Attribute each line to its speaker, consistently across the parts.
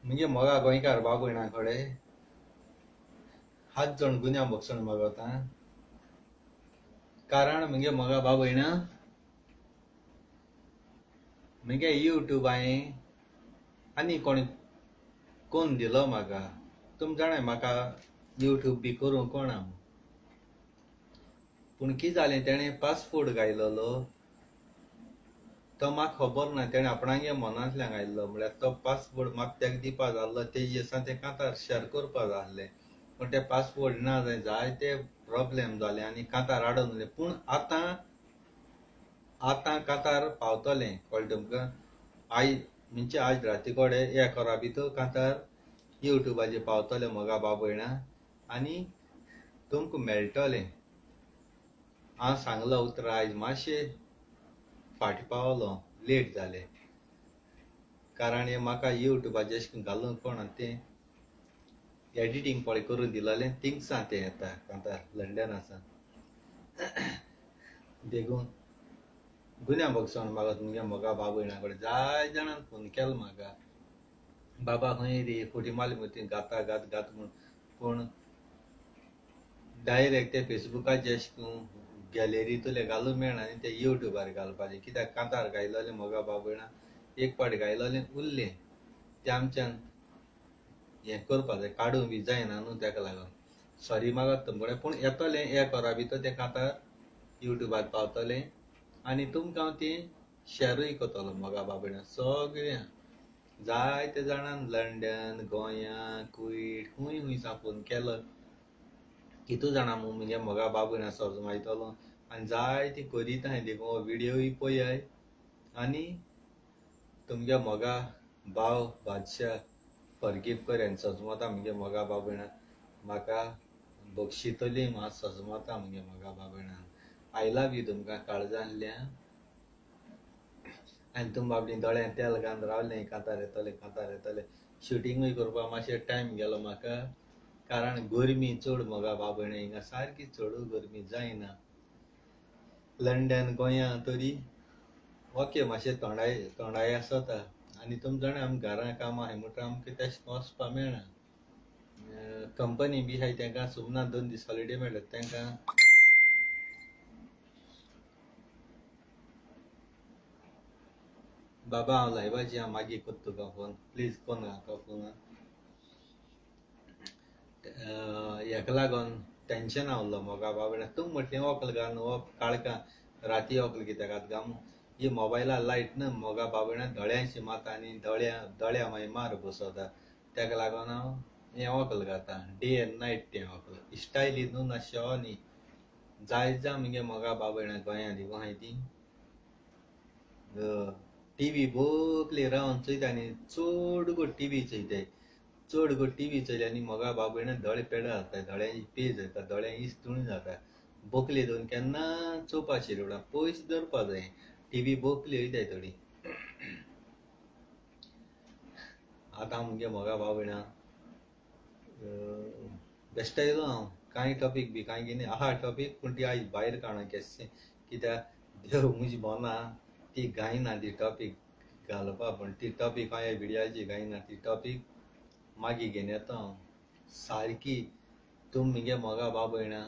Speaker 1: म्हणजे मोगा गोंयकार बाब भयणा कडेन 7 जण गुन्या बक्षण मागता. कारण म्हणजे मोगा बाब भयणा म्हणजे यूट्यूब हांवें आनी कोण दिलो म्हाका. तुम जाणाय म्हाका यूट्यूब बी करूं कोण हांव. पूण कितें जालें तेणें पासपोर्ट घायलोलो तो म्हाका खबर ना. तेणें आपणागे मनांतल्यान घायल्लो म्हळ्यार तो पासपोर्ट म्हाका तेका दिवपा जाय आसलो. ते दिसा तें कांतार शेअर करपा जाय आसलें. पूण ते पासपोर्ट ना जाय जायते प्रॉब्लेम जाले आनी कांतार हाडून उरले. पूण आतां कांतार पावतलें कळ्ळें तुमकां. म्हणजे आज राती कोडे 1 वरा भितर कांतार यूट्यूबाचेर पावतलें मोगा बाब भयणा आनी तुमकां मेळटलें. हांव सांगलो उतर आयज मातशें फाटीं पावलो, लेट जालें. कारण हें म्हाका यूट्यूबाचेर अशें घालूंक कोण तें एडिटींग पळय करून दिलोलें थिंगसां तें येता कांतार लंडनासान. देखून गुन्या बक्षण मागता म्हणजे मोगा बाब भयणा कडेन जाय जाणांन फोन केलो म्हाका. बाबा खंय रे फुटी मारली मरे घात म्हूण. पूण डायरेक्ट ते फेसबुकाचेर अशें गॅलरींतले घालूंक मेळना आनी ते यूट्यूबार घालपाचें. कित्याक कांतार घायलोलें मोगा बाब भयणा एक पाटी घायलोलें उरलें. तें आमच्यान हें करपा जाय काडूंक बी जायना न्हू. तेका लागून सॉरी मागता तुमचे कडेन. पूण येतलें 1 वरा भितर तें कांतार यूट्यूबार पावतलें आनी तुमकां हांव तें शेअरूय करतलो मोगा बाब भयणा सगळ्यांक. जायते जाणांन लंडन, गोंया, कुवेट खूंय सा फोन केलो. कितू जाणां म्हणजे मोगा बाब भयणा समज मायतलो आनी जायतीं कोरीत हांवें देखून हो विडियोय पळयाय आनी तुमगे मोगा भाव बादशाह फॉरगिव कर आनी सजमता म्हणजे मोगा बाब भयणा म्हाका बक्षितली म्हाका सजमता म्हणजे मोगा बाब भयणा. आय लव यू तुमकां काळजांतल्यान. आनी तुम बाबडीं दोळ्यान तेल घालून रावलें कांतार येतलें. शुटिंगूय करपाक मातशें टायम गेलो म्हाका. कारण गरमी चड मोगा बाब भयणा हिंगा सारकी चड गरमी जायना. लंडन गोंया तरी ओके मातशें थोंडाय आसता. आनी तुमी जाणा आमी घरां कामां आहाय म्हणटा आमकां तेशें वचपा मेळना. कंपनी बी आहाय तेंकां सुमना 2 दीस हॉलिडे मेळटा तेंकां. बाबा हांव लायव्हाची हांव मागीर करता तुका फोन. प्लीज कोण नाका फोन. हेका लागोन टेन्शन उरलो मोगा बाब भयणा. तुमी म्हटलें वोकल घाल न्हू हो काळखां राती वोकल कित्याक घात काय ही मोबायला लायट न्हू मोगा बाब भयणा दोळ्यांशी माता आनी दोळ्या मागीर मार बसोता. तेका लागोन हांव हें वोकल घातां डे एंड नायट तें वोकल. स्टायलीन न्हू ना शो न्ही. जायत जा मुगे मोगा बाब भयणा गोंया देखून आहाय तीं टीव्ही बोगले रावन चोयता आनी चड गो टीव्ही चोयताय. चड गो टीव्ही चोयल्या आनी मोगा बाब भयणा दोळे पेडा जाता. दोळ्यांची पेज जाता. दोळ्यां इस्तूण जाता. बोकले दोन केन्ना चोवपा शिरवडा पयस धरपा जाय. टीव्ही बोकली वयताय थोडी. आतां मुगे मोगा बाब भयणा बेश्टा येयलो हांव. कांय टॉपीक बी कांय कितें आहा टॉपीक पूण ती आयज भायर काडना केशें. कित्याक देव म्हजी बोना ती गायना ती टॉपीक घालपा. पूण ती टॉपीक हांव ह्या विडियाची गायना. ती टॉपीक मागीर घेवन येता हांव. सारकी तुम मुगे मोगा बाब भयणा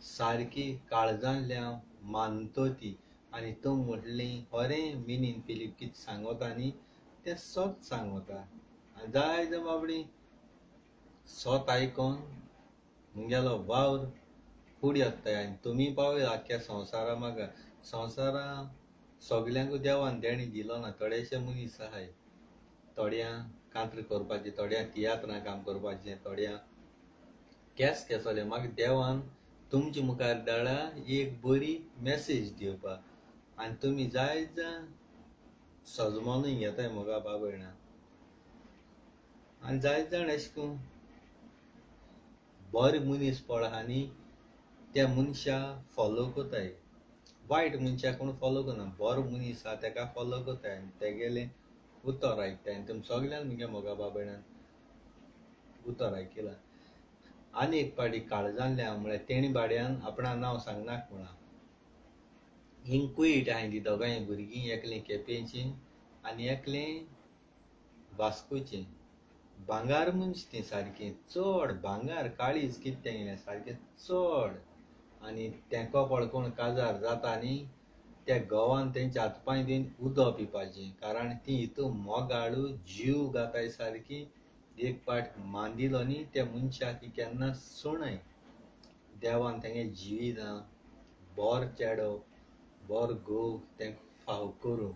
Speaker 1: सारकी काळजांतल्यान मानतो ती. आनी तुम म्हटलीं खरें मिनींग फिलीप कितें सांगोता न्ही तें सोत सांगोता. आनी जायते बाबडीं सोत आयकोन मुगेलो वावर फुडें वत्ताय. आनी तुमी पावय आख्ख्या संवसारा म्हाका. संवसारा सगल्यांकूय देवान देणी दिलो ना. थोडेशे मनीस आहाय थोड्यांक कांतर करपाचें, थोड्यांक तियात्रां काम करपाचें, थोड्यांक केसोलें. म्हाका देवान तुमचे मुखार धाडा एक बरी मॅसेज दिवपाक. आनी तुमी जायत जाण सजमोनूय घेताय मोगा बाब भयणा. आनी जायत जाण अशें करून बरे मनीस पळय आहा न्ही त्या मनशाक फॉलो कोताय. वायट मनशाक कोण फॉलो करना. बरो मनीस आहा तेका फॉलो कोताय आनी तेगेलें उतर आयकताय. आनी तुमी सगळ्यांक मुगे मोगा बाब भयणान उतर आयकलां. आनी एक पाटी काळजांतल्यान म्हळ्यार तेणी भाड्यान आपणा नांव सांगनाका म्हणा. हिंग कुयट आहाय तीं दोगांय भुरगीं. एकलें केपेंचें आनी एकलें वास्कोचे भांगार मनश ती सारकी चड भांगार काळीज कितें तेंगेलें सारकें चड आनी तेंको पळकोवन काजार जाता न्ही त्या गोवान तेंचे हातपांय बीन उदक पिवपाचें कारण ती हितू मोगाळू जीव घाताय सारकी एक पाट मांदिलो न्ही त्या मनशाक केन्ना सुणय देवान तेंगे जिवीत बोर चेडो बोर घोव तेंका फाव करूं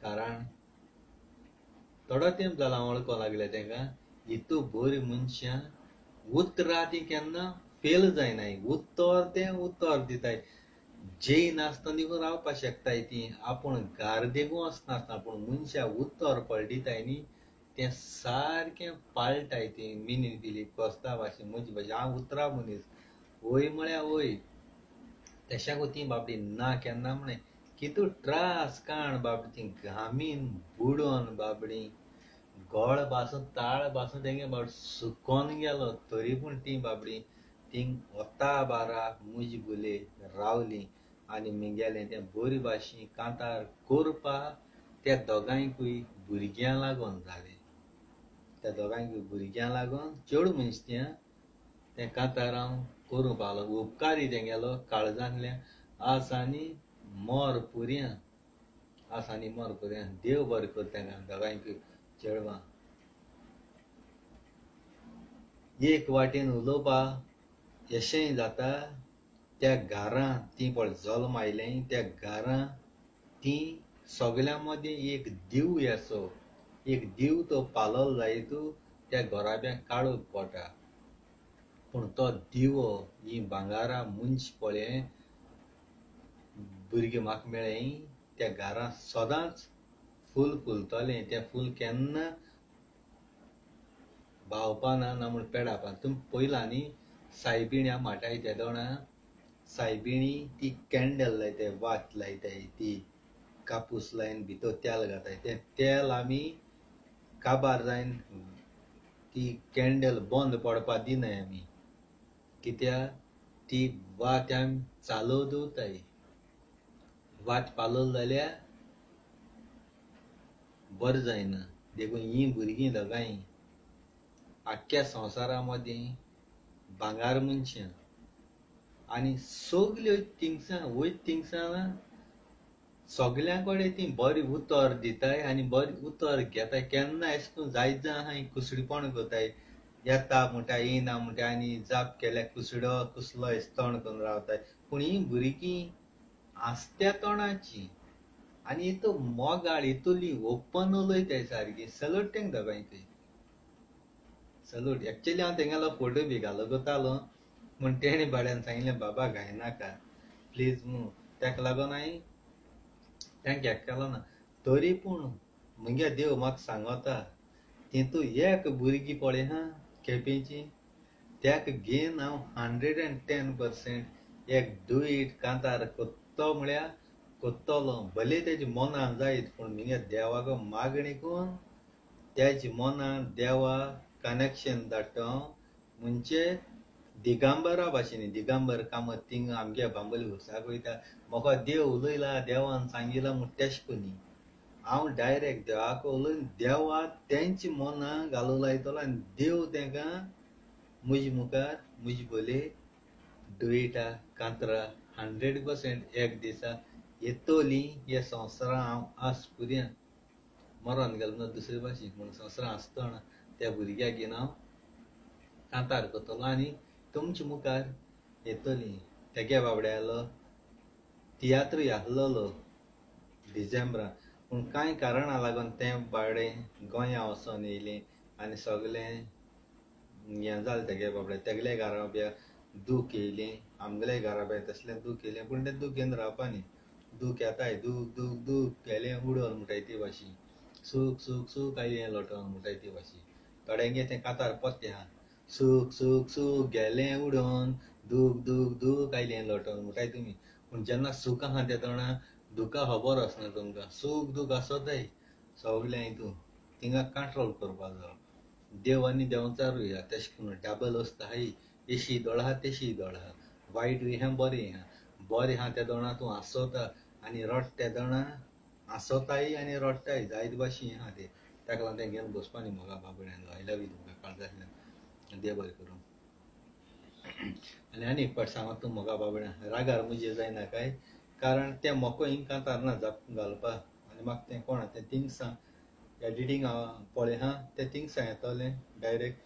Speaker 1: कारण थोडो तेंप जाला वळखो लागले तेंका हितू बरी मनशां उतरां ती केन्ना फेल जायनाय उत्तर तें उत्तर दिताय जेय नासतना निघून रावपाक शकताय ती आपूण गार्देगू वचनासतना पूण मनशां उत्तर पळटिताय न्ही तें सारकें पाळटाय ती मिनी दिलीप कोस्ता भाशेन म्हजे भाशेन हांव उतरा मनीस वय म्हळ्यार वय तशाकू ती बाबडी ना केन्ना म्हणे कितू त्रास काण बाबडी ती घामीन बुडोन बाबडी गोळ पासून ताळ पासून तेंगे बाबडी सुकोन गेलो तरी पूण ती बाबडी थिंग वता बारा मुज बुले रावली आनी मिगेलें तें बरी भाशेन कांतार कोरपा त्या दोगांयकूय भुरग्यां लागोन जालें त्या दोगांयकूय भुरग्यां लागोन चेड मनीस तें कांतार हांव करूं पावलो उपकारी तेंगेलो काळजांतल्या आसानी मोर पुर्यां आसानी मोर पुर्यां देव बरें कर तेंकां दोगांयकूय चेडवां एक वाटेन उलोवपा यशय जाता त्या घरां ती पळय जल्म आयलें त्या घरां ती सगल्या मदीं एक दिव येसो एक दिव तो पालोल जायतू त्या घोराब्याक काळोख पडटा पूण तो दिवो ही भांगारा मनश पळय भुरगीं म्हाका मेळ्ळें त्या घरां सदांच फूल फुलतलें तें फूल केन्ना भावपा ना म्हूण पेडावपा तुमी पयलां न्ही सायबिण्या माटाय त्या दोणा सायबिणी ती कॅन्डल लायताय वात लायताय ती कापूस लायन भितर तेल घाताय तें तेल आमी काबार जायन ती कॅन्डल बंद पडपा दिनाय आमी कित्याक ती वात आमी चालू दवरताय वाट पालोल जाल्यार बरें जायना देखून हीं भुरगीं दोगांय आख्ख्या संवसारा मदीं भांगार मनशां आनी सगल्यो थिंगसां वयत थिंगसां सगल्यां कडेन ती बरी उतर दिताय आनी बरी उतर घेताय केन्ना अशें करून जायत जाण आहाय कुसडीपण करताय येता म्हणटा येना म्हणटा आनी जाप केल्यार कुसडो कुसलो इस्तोण करून रावताय पूण हीं भुरगीं आसत्या तोंडाची आनी हितू मोगाळ हितुली ओपन उलयताय सारकी सलूट तेंक दोगांयकूय सलूट एक्चुअली हांव तेंगेलो फोटो बी घालो कोतालो म्हूण तेणे भाड्यान सांगिल्लें बाबा घायनाका प्लीज म्हणून तेका लागोन हांवें तेंक हें केलो ना तरी पूण मुगे देव म्हाका सांगोता तितू एक भुरगीं पळय हा केपेंची तेका घेवन हांव 110% एक दुयट कांतार कोत्तो म्हळ्यार कोत्तोलो भले तेजे मोनान जायत पूण मुगे देवाको मागणी करून तेजे मोनान देवा कनेक्शन धाडटा म्हणजे दिगांबरा भाशेन दिगांबर कामत थिंग आमगे बांबोली उर्साक वयता म्हाका देव उलयला देवान सांगिला म्हूण तेश कोनी हांव डायरेक्ट देवाको उलयन देवा तेंचे मोनां घालूं लायतलो आनी देव तेंकां म्हजे मुखार म्हजे बोले दुयेटा कांतरां 100% एक दिसा येतोली हे संवसारां हांव आस पुर्या मरोन गेलो ना दुसरे भाशेक म्हूण संवसारां आसतना त्या भुरग्याक घेवन हांव कांतार करतलो आनी तुमचे मुखार येतली तेगे बाबड्यालो तियात्र आहलोलो डिसेंबरान पूण कांय कारणां लागून तें बाबडें गोंया वचोन येयलें आनी सगलें हें जालें तेगे बाबडें तेगले घराब्याक दूख येयलें आमगेले घराब्याक तसलें दूख येयलें पूण तें दूख घेवन रावपा न्ही दूख येताय दूख दूख दूख गेलें उडोन म्हणटाय ती भाशेन सूख सूख सूख आयलें लोटोन म्हणटाय ती भाशेन थोड्यांगे तें कांतार पत्तें आहा सूख सूख सूख गेलें उडोन दूख दूख दूख आयलें लोटोन म्हणटाय तुमी पूण जेन्ना सूख आहा त्या तोंडा दुखा खबर आसना तुमकां सूख दूख आसोताय सगलें हितून थिंगा कंट्रोल करपाक जाय देव आनी देंवचारूय आहा तेशें करून डबल वस्त आहाय एशी दोळ आहा तेशी दोळ आहा वायटूय आहा बरें आहा बरें आहा त्या दोणा तूं आसोता आनी रड त्या दोणा आसोताय आनी रडटाय जायते भाशेन आहा ते ताका लागून तें घेवन बसपा न्ही मोगा बाबड्यान आय लव यू तुमकां काळजांतल्यान देव बरें करूं. आनी एक फावट सांगत तूं मोगा बाबड्यान रागार मुजे जायना काय, कारण तें मोको हिंग कांतार ना घालपा आनी म्हाका तें कोण तें थिंगसां एडिटींग हांव पळय हा तें थिंगसां येतोलें डायरेक्ट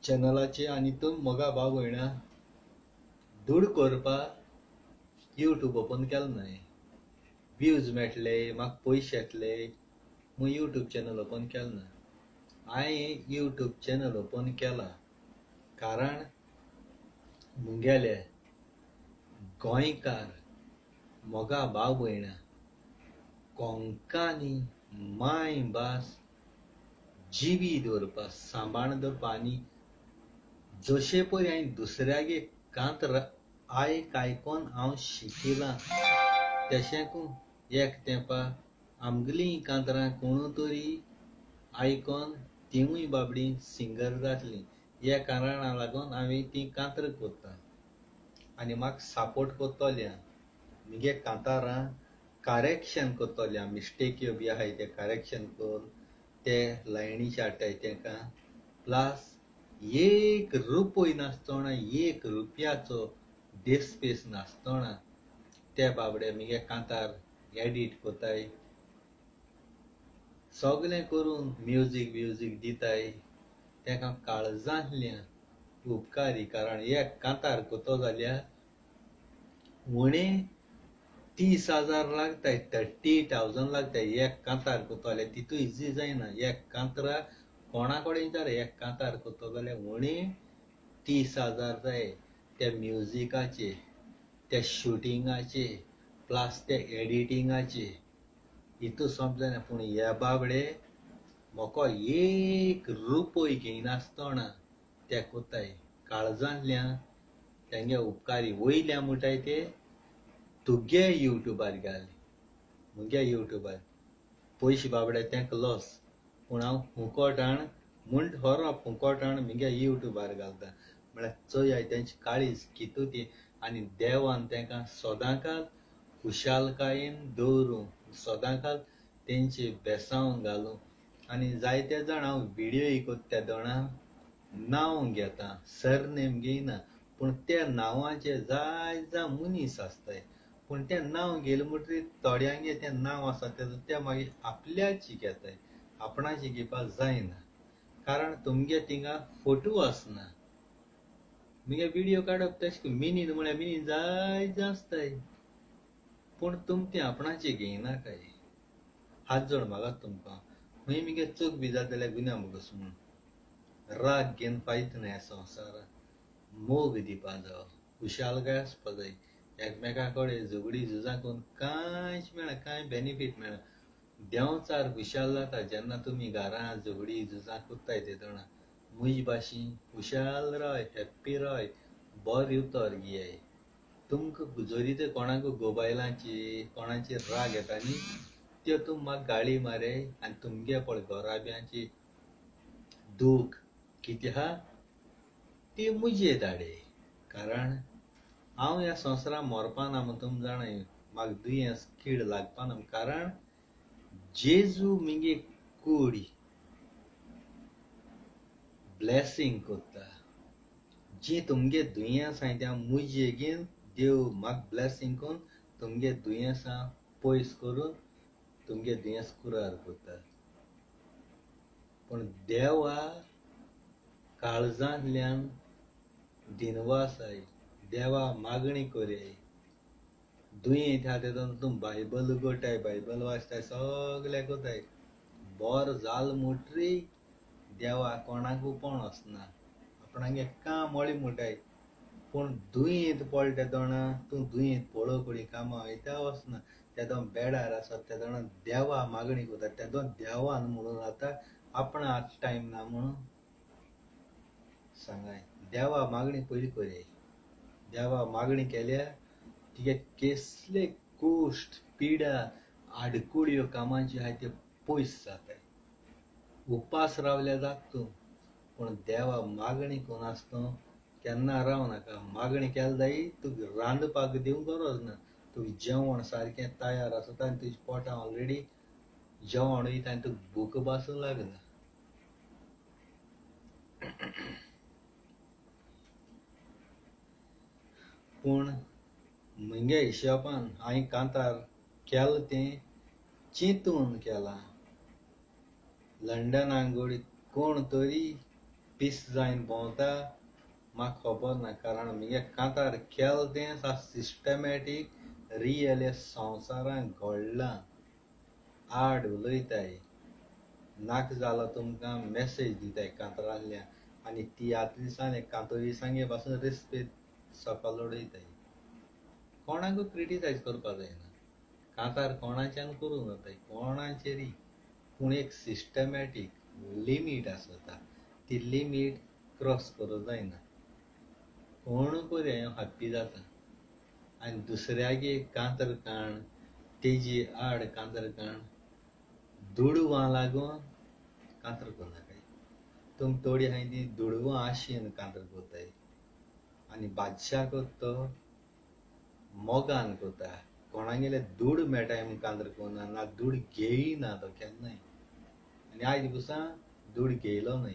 Speaker 1: चॅनलाचेर आनी तूं मोगा बाब भयणा धूड करपाक यूट्यूब ओपन केलें न्हय. व्ह्यूज मेळटले म्हाका पयशे येतले म्हूण यूट्यूब चॅनल ओपन केलें ना. हांवें यूट्यूब चॅनल ओपन केलां कारण मुंगेले गोंयकार मोगा भाव भयणा कोंकणी माय भास जिवी दवरपा सांबाळून दवरपा आनी जशे पळय हांवें दुसऱ्यागे कांत आयकून हांव शिकिलां तशें करून एक तेंपा आमगेलीं कांतरां कोणू तरी आयकून तिवूय बाबडी सिंगर जातलीं. ह्या कारणाक लागून हांवें तीं कांतरां कोत्ता आनी म्हाका सपोर्ट कोत्तोल्या म्हगे कांतारां करेक्शन कोत्तोल्या मिस्टेक्यो बी आहाय ते करेक्शन कोरून ते लायनीचे हाडटाय तेंकां प्लस एक रुपय नासतना एक रुपयाचो डिस्पेस नासतना ते बाबडे म्हगे कांतार एडिट कोत्ताय सगळें करून म्युजीक दिताय तेका काळजांतल्यान उपकारी. कारण एक कांतार कोतो जाल्यार उणें 30,000 लागताय 30,000 लागताय एक कांतार कोतो जाल्यार तितू इजी जायना. एक कांतराक कोणा कडेन जर एक कांतार कोतो जाल्यार उणें 30,000 जाय त्या म्युजिकाचे त्या शुटिंगाचे प्लस त्या एडिटिंगाचे हितू सोंप जायना. पूण हे बाबडे मोको एक रुपय घेयनासतना ते कोत्ताय काळजांतल्यान तेंगे उपकारी वयल्या म्हणटाय ते तुगे यूट्यूबार घाल मुगे यूट्यूबार पयशे बाबडे तेंका लॉस पूण हांव फुकोटाण म्हूण खरो फुकोटाण म्हगे यूट्यूबार घालता म्हळ्यार चोय तेंची काळीज कितू ती आनी देवान तेंकां सदांकाल खुशालकायेन दवरूं सदांकाल तेंची बेसांव घालूं. आनी जायते जाण हांव व्हिडियो कोत्ता दोणा नांव घेता सरनेम घेयना पूण त्या नांवाचे जाय मनीस आसताय पूण तें नांव घेयलें म्हणटरी थोड्यांगे तें नांव आसा ते मागीर आपल्याची घेताय आपणाची घेवपाक जायना. कारण तुमगे थिंगा फोटो आसना. म्हगे व्हिडियो काडप तशें मिनीन म्हळ्यार मिनीन जाय आसताय पूण तुम तें आपणाची घेयनाकाय. हात जोड मागात तुमकां खंय म्हगे चूक बी जाता जाल्यार गुन्या मुगोस म्हूण राग घेवन फायत ना ह्या संवसारान. मोग दिवपा जावो खुशालकाय आसपा जाय. एकमेका कडेन झगडी झुजां करून कांयच मेळना कांय बेनिफीट मेळना. देंवचार खुशाल जाता जेन्ना तुमी घरां झगडी झुजां कोत्ताय ते दोणा. मुज भाशेन खुशाल रावय हॅप्पी रावय बरो उतर घेयाय. तुमकां जरी तर कोणाक गोबायलांची कोणाची राग येता न्ही त्यो तुम म्हाका गाळी मारय आनी तुमगे पळय घोराब्यांची दूख कितें आहा ती मुजे धाडय. कारण हांव ह्या संवसारान मरपा ना म्हूण तुमी जाणाय म्हाका दुयेंस कीड लागपा ना कारण जेजू म्हगे कूड ब्लेसींग कोत्ता. जी तुमगे दुयेंस आहाय त्या मुजे घेवन देव म्हाका ब्लेसींग कोरून तुमगे दुयेंसां पयस करून तुमगे दुयेंस कुरार कोत्ता. पूण देवा काळजांतल्यान दिनवासाय देवा मागणी कोरय. दुयेंत आहा तेदोन तूं बायबल उगडटाय बायबल वाचताय सगलें कोताय बोर जाल म्हणटरी देवा कोणाकू कोण वचना आपणागे काम मोळी म्हणटाय. पूण दुयेंत पडले दोणा तूं दुयेंत पळोव पडी कामां वयता वचना तेदोन बेडार आसा तेदोन देवा मागणी कोता तेदोन देवान म्हणून आतां आपणा आतां टायम ना म्हणून सांगाय. देवा मागणी पयली कोरय. देवा मागणी केल्यार तिगे कसले कोश्ट पिडा आडकुळ्यो कामांची आहाय त्यो पयस जाताय. उपास रावल्या जाता तूं पूण देवा मागणी कोन्न आसतना केन्ना रावनाका. मागणी केली जायी तुका रांदपाक दिवंक गरज ना. तुका जेवण सारकें तयार आसता आनी तुज्या पोटां ऑलरेडी जेवण वयता आनी तुका भूक पासूं लागना. पूण म्हज्या हिशोबान हांवें कांतार केलां तें चिंतून केलां. लंडनाक घोडी कोण तरी पीस जायन भोंवता म्हाका खबर ना, कारण म्हगे कांतार केलां तें सा सिस्टमॅटीक रियल ह्या संवसारान घडलां. आड उलयताय, नाका जालो तुमकां मॅसेज दिताय कांतरांतल्यान, आनी तियात्र दिसान हे कांतोळिसांगे पासून रेस्पेद सकयल उडयताय. कोणाकूय क्रिटिसायज करपा जायना. कांतार कोणाच्यान करूं जाताय, कोणाचेरी, पूण एक सिस्टमॅटीक लिमीट आसता. ती लिमीट क्रॉस करूं जायना. कोण पळय हांव हॅप्पी जाता. आनी दुसऱ्यागे कांतरकाण, तेजी आड कांतरकाण, दुडवां लागून कांतर करनाकाय. तुमकां थोडी हांवें ती दुडवां आशेन कांतर कोत्ताय, आनी बादशाह कोत्ता तो मोगान कोता. कोणागेले दूड मेळटाय म्हूण कांतर कोन्ना, ना दूड घेयना तो केन्नाय. आनी आयज पुसा दूड घेयलो न्हय,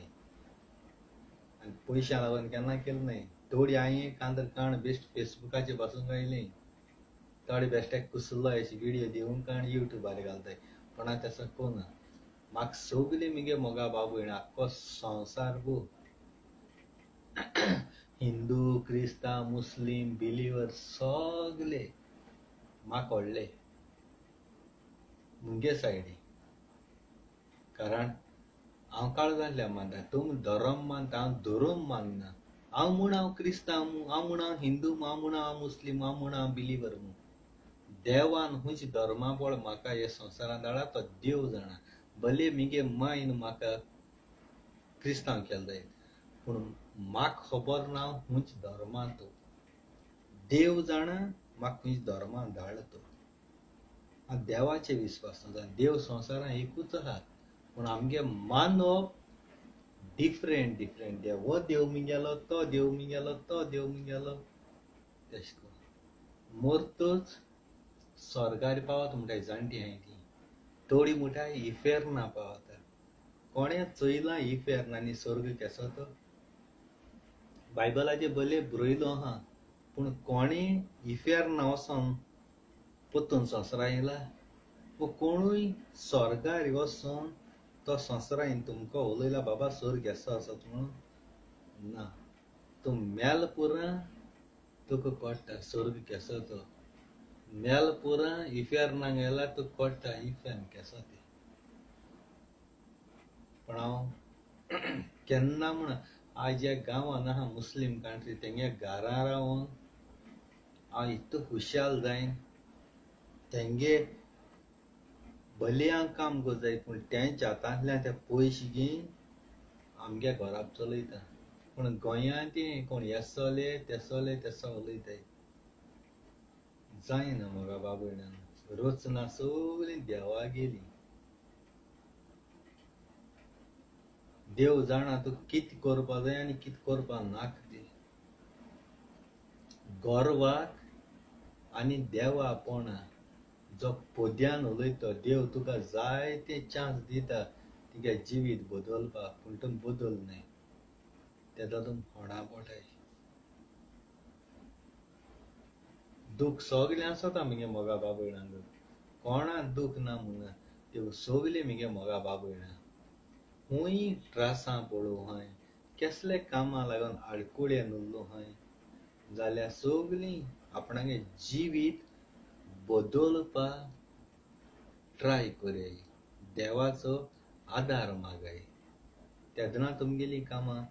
Speaker 1: आनी पयशां लागून केन्ना केलें न्हय. थोडी हांवें कांतरकाण बेश्ट फेसबुकाचेर पासून गायलीं, थोडे बेश्टे कुसलो अशी व्हिडियो दिवून काण युट्यूबार घालताय. पूण हांव तेसो कोना. म्हाका सगलीं म्हगे मोगा बाब भयण, आख्खो संवसार हिंदू, क्रिस्तांव, मुस्लीम, बिलिवर सगले म्हाका व्हडले मुगे सायडी. कारण हांव काळजांतल्यान मानता. तुमी धर्म मानता, हांव धर्म मानना. हांव म्हूण हांव क्रिस्तांव म्हूण, हांव म्हूण हांव हिंदू, हांव म्हूण हांव मुस्लीम, हांव म्हूण हांव बिलिवर म्हूण. देवान हुंच धर्मा पळ म्हाका हे संवसारांत धाडला तो देव जाणा. भले म्हगे मायन म्हाका क्रिस्तांव केलो जायत, पूण म्हाका खबर ना हुंच धर्मान तो. देव जाणा म्हाका हुंच धर्मान धाडला तो. हांव देवाचेर विस्वास दवरता. देव संवसारांत एकूच आहा, पूण आमगे मानप डिफरंट डिफरंट. हो देव म्हगेलो, तो देव म्हगेलो, तो देव म्हगेलो, तेश कोन्न. मोरतूच स्वर्गार पावता म्हणटाय जाणटी हांवें ती. थोडी म्हणटाय इफेर्ना पावता. कोणें चोयलां इफेर्ना आनी स्वर्ग केसो तो? बायबलाचेर भले बरयलो आहा, पूण कोणें इफेर्ना वचोन पोत्तून संवसारा येयला? वो कोणूय स्वर्गार वचोन तो संवसारान तुमकां उलयला बाबा स्वर्ग केसो आसा म्हणून? ना. तूं मेल पुरां तुका कळटा स्वर्ग केसो तो. मेल पुरां इफेर्नाक गेल्यार तुका कळटा इफेर्न केसो तें. पण हांव केन्ना म्हण आज ज्या गांवांत आहा मुस्लीम कंट्री, तेंगे घरां रावून हांव इतलो खुशाल जायन, तेंगे भले हांव काम करता जायत, पूण तेंच्या हातांतल्यान ते पयशे घेवन आमगे घोराब चलयता. पूण गोंयांत तें कोण येसोले तेसोले तेसो उलयताय. जायना मोगा बाब भयणान. रचना सगळीं देवा गेली. देव जाणा तुका कितें करपा जाय आनी कितें करपा नाका तें. गोरवाक आनी देवा पोणा जो पोद्यान उलयता, देव तुका जायते चान्स दिता तुगे जिवीत बदलपाक, पूण तूं बदलनाय. तेदो तूं फोंडा पोटाय. दूख सगल्यांक जाता म्हगे मोगा बाब भयणांक. कोणाक दूख ना म्हणना. देव सगलीं म्हगे मोगा बाब भयणां. खूंय त्रासां पडूं हाय, केसले कामां लागून आडकुळ्यान उरलो हाय, जाल्यार सगलीं आपणागे जिवीत बदलपाक ट्राय कोराय. देवाचो आदार मागाय. तेदना तुमगेलीं कामां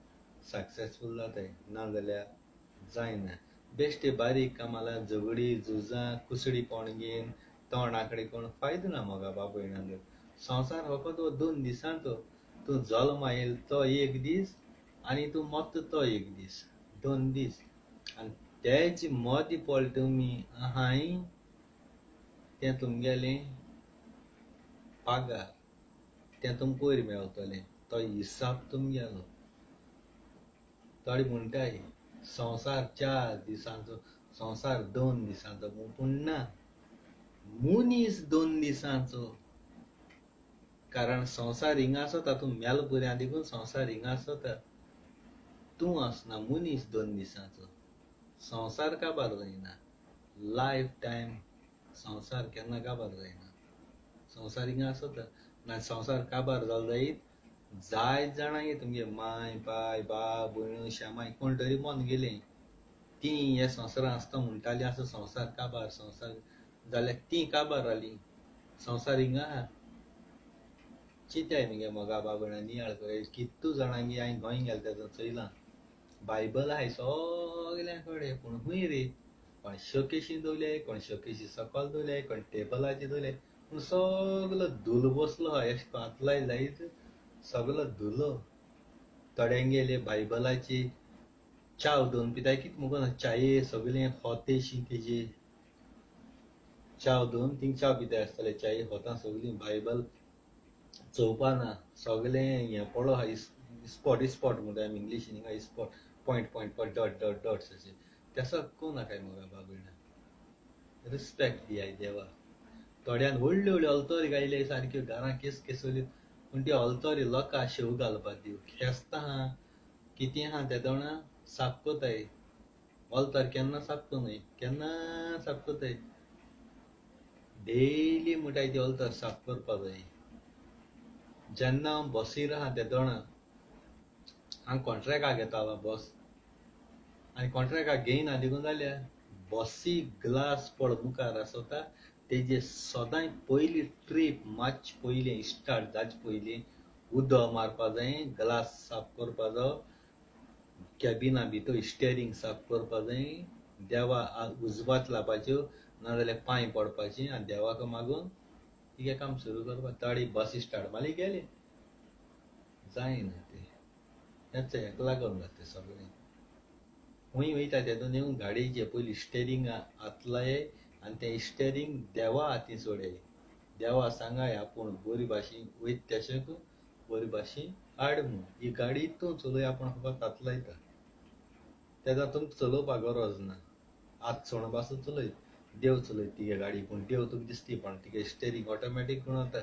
Speaker 1: सक्सेसफूल जाताय, नाजाल्यार जायना. बेश्टे बारीक कामां लागून झगडीं झुजां कुसडीपण घेवन तोंडाकडे कोण फायदो ना मोगा बाब भयणांक. संवसार फकत हो 2 दिसांचो. तूं जल्मा येयलो तो एक दीस आनी तूं मोत्ता तो एक दीस. 2 दीस. आनी तेज मोदी पळ तुमी आहाय तें तुमगेलें पागार, तें तुमकां वयर मेवतलें. तो हिसाब तुमगेलो. थोडे म्हणटाय संवसार 4 दिसांचो, संवसार 2 दिसांचो, पूण ना. मनीस 2 दिसांचो. कारण संसार हिंगा आसता, तूं मेल पुऱ्या देखून संसार हिंगा आसता. तूं आसना मनीस 2 दिसांचो. संसार काबार जायना. लायफ टायम संसार केन्ना काबार जायना. संसार हिंगा आसता. ना संसार काबार जालो जायत जायत जाणांगे तुमगे माय बाय बाप भयण शामाय कोण तरी मन गेलें. ती हे संवसारांत आसता म्हणटाली आसा संसार काबार संसार जाल्यार ती काबार जाली. संसार हिंगा आहा. चिंताय मगे मोगा बाबणां नियाळ कर. कितू जाणांगे हांवें गोंय गेलें तेजो चयलां. बायबल आहाय सगल्या कडेन पूण खूंय रे. कोण शोकेशी दवरले, कोण शोकेशी सकयल दवरले, कोण टेबलाचेर दवरले, पूण सगलो धुलो बसलो आहा. एश पातलाय जायत सगलो धुलो. थोड्यांगेले बायबलाची चाव दोन पिताय कित मुगो चाये सगळें होतेशी तेजे चाव दोन थिंग चाव पिताय आसतले. चाये होतां सगळीं बायबल चोवपाना. सगळें हें पडलो आहा स्पॉट स्पॉट म्हणटा आमी इंग्लिशीन हिंगा spot point point point dot dot dots अशें. तेसो कोण नाकाय मोगा बाबयणा. रिस्पेक्ट दियाय देवा. थोड्यान व्हडल्यो व्हडल्यो अल्तोरी गायले सारक्यो घरां केस केसल्यो पूण त्यो अल्तोरी लोकां शेव घालपाक दिवं. खेस्तां आहा कितें आहा तें जाणा साफ कोताय. अल्तर केन्ना साफ कोनाय. केन्ना साफ कोताय. डेली म्हणटाय ती अल्तर साफ करपा जाय. जेन्ना हांव बसीर आहा तें जाणा हांव कॉन्ट्रॅक्टाक घेतालो बस आनी कॉन्ट्रॅक्टाक घेयना देखून जाल्यार बसी ग्लास पड मुखार आसता तेजे सदांय पयली ट्रीप मातशें पयलीं स्टार्ट जावचे पयलीं उदक मारपा जाय. ग्लास साफ करपा जायो. कॅबिना भितर स्टेरींग साफ करपा जाय. देवा उजवात लावपाच्यो नाजाल्यार पांय पडपाची आनी देवाक मागून तिगे काम सुरू करपा. ताडी बस स्टार्ट मारली गेले. जायना तें हेच हेका लागून जाता सगळें. खूंय वयता तेतून येवन गाडयेचे पयलीं स्टेरींग हात लाय आनी तें स्टेरींग देवा हातीन सोडय. देवा सांगाय आपूण बरी भाशेन वयता तेशें बरी भाशेन हाड म्हूण. ही गाडी तूं चलय आपूण फकत हात लायता. तेजा तुमकां चलोवपाक गरज ना. हात सोण पासून चलय. देव चलयता तिगे गाडी पूण देव तुका दिसती पण तिगे स्टेरींग ऑटोमॅटीक घुंवता.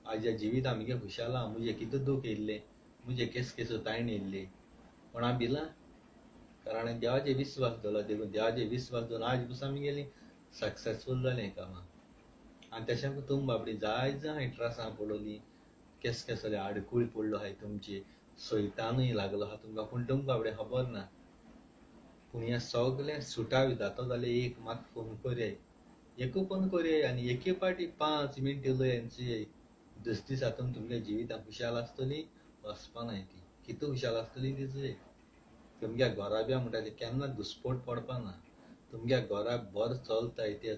Speaker 1: आजच्या जिवितां आमगे खुशाल आहा. मुझे कितें दूख येयल्लें मुझे केस केसो तायण येयल्ली पण हांव भिलां कारण हांवें देवाचेर विस्वास दवरलो. देखून देवाचेर विस्वास दवरून आज पासून आमगेलीं सक्सेसफूल जालें कामां. आनी तशें तुम बाबडी जायत जाण हांवें ट्रासां पडोलीं. केस केसले आडकूळ पडलो आहाय तुमचे. सैतानूय लागलो आहा तुमकां पूण तुमकां बाबडे खबर ना. पूण हें सगलें सुटावी जाता जाल्यार एक म्हाका फोन करयाय. एकू फोन करयाय आनी एके पाटी 5 मिनट उलय आनी चोयाय. दुसरे दीस हातून तुमगे जिवितां खुशाल आसतली वचपा नाय ती. कितू खुशाल आसतली ती चोय. तुमगे घरा बी म्हणटा ते केन्ना दुस्पट पडपा ना. तुमगे घरा बरें चलताय ते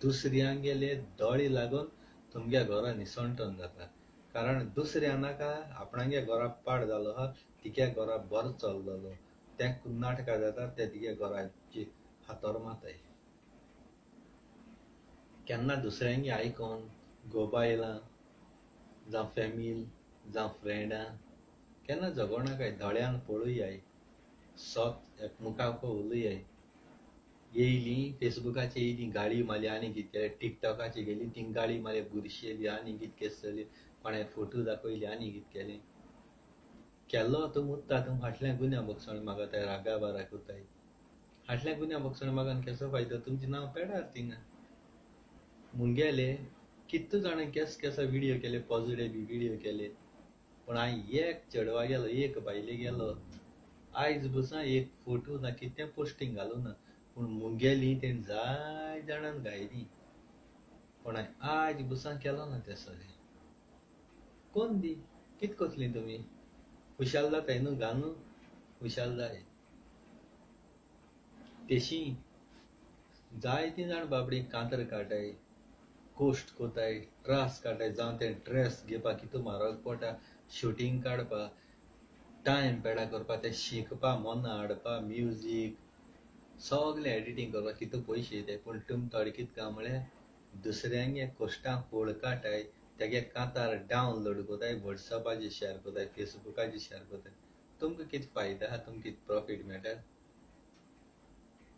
Speaker 1: दुसऱ्यांगेले दोळे लागून तुमगे घरा निसंटन जाता. कारण दुसऱ्या नाका आपणागे घरा पाड जालो आहा तिगे घरा बरो चललोलो तें नाटकां जाता ते तिगे घराची हातोर माताय. केन्ना दुसऱ्यांगे आयकोन घोबायलां जावं फॅमिली जावं फ्रेंडां केन्ना झगडनाकाय. दोळ्यान पळयाय. सोत एकमुखाक उलयाय. येयलीं फेसबुकाचेर येयलीं गाळी मारली आनी कितें केलें. टिकटॉकाचेर गेलीं तीं गाळी मारली बुरशी येयली आनी कितें केसली. कोणें फोटो दाखयले आनी कितें केलें. केल्लो तूं मुत्ता तूं फाटल्यान गुन्या बक्षण मागताय रागा बारा कोताय. फाटल्यान गुन्या बक्षण मागून केसो फायदो. तुमचें नांव पेडार थिंगा. मुंगेले कितू जाणां केस केसो व्हिडियो केले पॉझिटिव्ह बी व्हिडियो केले पूण हांवें एक चेडवा गेलो एक बायले गेलो आयज बसा एक फोटो ना कितें पोस्टींग घालूं ना पूण मुंगेली तेणी जाय जाणांन घायली पूण हांवें आज बसा केलो ना तें सगळें. कोण दी कित कोतलीं तुमी खुशाल जाताय न्हू घालून खुशाल जाय. तेशी जायतीं जाण बाबडी कांतर काटाय कोस्ट कोताय ट्रास काटाय जावं तें ड्रेस घेवपाक कितू म्हारग पडटा शुटींग काडपा टायम पेडा करपा तें शिकपा मोना हाडपा म्युजीक सगलें एडिटींग करपा कितू पयशे येताय. पूण तुम थोडे कितें काय म्हळ्यार दुसऱ्यांगे कोश्टां फोळ काटाय तेगे कांतार डावनलोड कोताय वॉट्सॅपाचेर शेअर कोताय फेसबुकाचेर शेअर कोताय. तुमकां कितें फायदो आहा. तुमकां कितें प्रॉफीट मेळटा.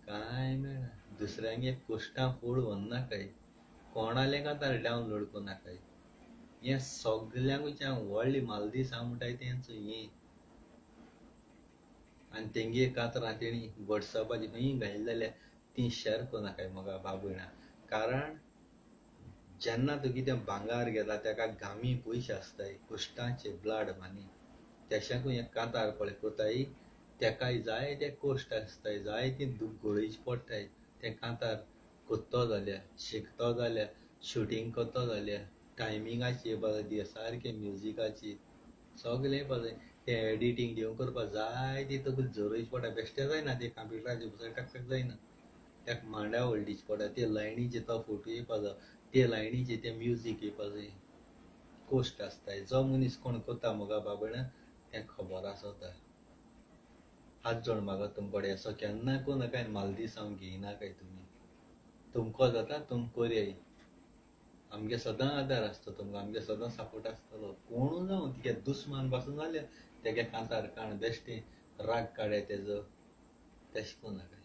Speaker 1: कांय मेळना. दुसऱ्यांगे कोश्टां फोळ व्हरनाकाय. कोणाले कांतार डावनलोड करूं नाकाय. हे सगळ्यांकूच व्हडली मालदीस आहा म्हणटाय तेंचो हें. आनी तेंगे कांतरां तेणी वॉट्सॅपाचेर खंयी घाली जाल्यार ती शेअर करूं नाकाय मोगा भाव भयणां. कारण जेन्ना तूं कितें भांगार घेता तेका घामी पयशे आसताय, कोश्टांचे ब्लड मनी. तेशाकूय हे कांतार पळय कोताय तेकाय जाय ते कोश्ट आसताय, जाय ती दूख घडोवची पडटाय. ते कांतार कोत्तो जाल्यार, शिकतो जाल्यार, शुटींग कोत्तो जाल्यार, टायमिंगाची येवपा जाय सारके म्युजिकाची सगळें येवपा जाय. ते एडिटींग दिवन करपा जाय ती तकली जोरोवची पडटा. बेश्टें जायना ते कंप्युटराचेर बसोन टक टक जायना. त्याक मांड्या व्हडलीची पडटा. ते लायनीचे तो फोटो येवपा जाय, ते लायनीचे ते म्युजीक येवपा जाय. कोस्ट आसताय. जो मनीस कोण कोता मोगा बाबण तें खबर आसता. हात जोड मागता तुमकोडे असो केन्ना करूं नाकाय. मालदीसांव घेयनाकाय तुमी. तुमको जाता तुम कोरयाय. आमगे सदां आदार आसता तुमकां, आमगे सदां सपोर्ट आसतलो. कोणूय जावं तुगे दुस्मान पासून जाल्यार तेगे कांतार काण बेश्टें राग काडय तेजो, तेशें करूं नाकाय.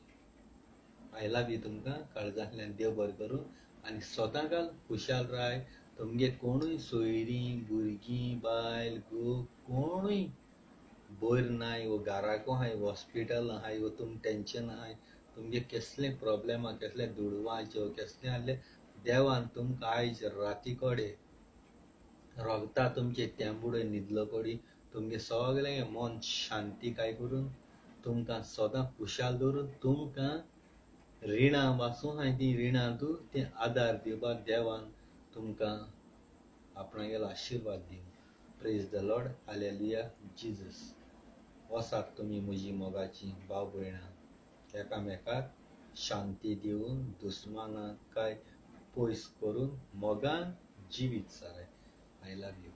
Speaker 1: आय लव यू तुमकां काळजांतल्यान देव बरें करूं. आनी सदांकाल खुशाल राय. तुमगे कोणूय सोयरीं, भुरगीं, बायल, घोव कोणूय बोर नाय, वो घाराको आहाय, हॉस्पिटल आहाय, वो तुम टेंशन आहाय, तुमगे कसले प्रॉब्लेम आहा, कसले दुडवांचे कसले आहले, देवान तुमकां आयज राती कोडे रोगता तुमचे तेंबुडे न्हिदलो पडी तुमगे सगळें मन शांतीकाय करून तुमकां सदां खुशाल दवरून तुमकां रिणां पासून आहाय ती रिणां तूं ते आदार दिवपाक देवान तुमकां आपणागेलो आशिर्वाद दिवं. Praise the lord, hallelujah, Jesus. वसात तुमी म्हजी मोगाची भाव भयणां. एकामेकाक शांती दिवन दुस्मानाकाय पयस करून मोगान जिवीत साराय. I love you.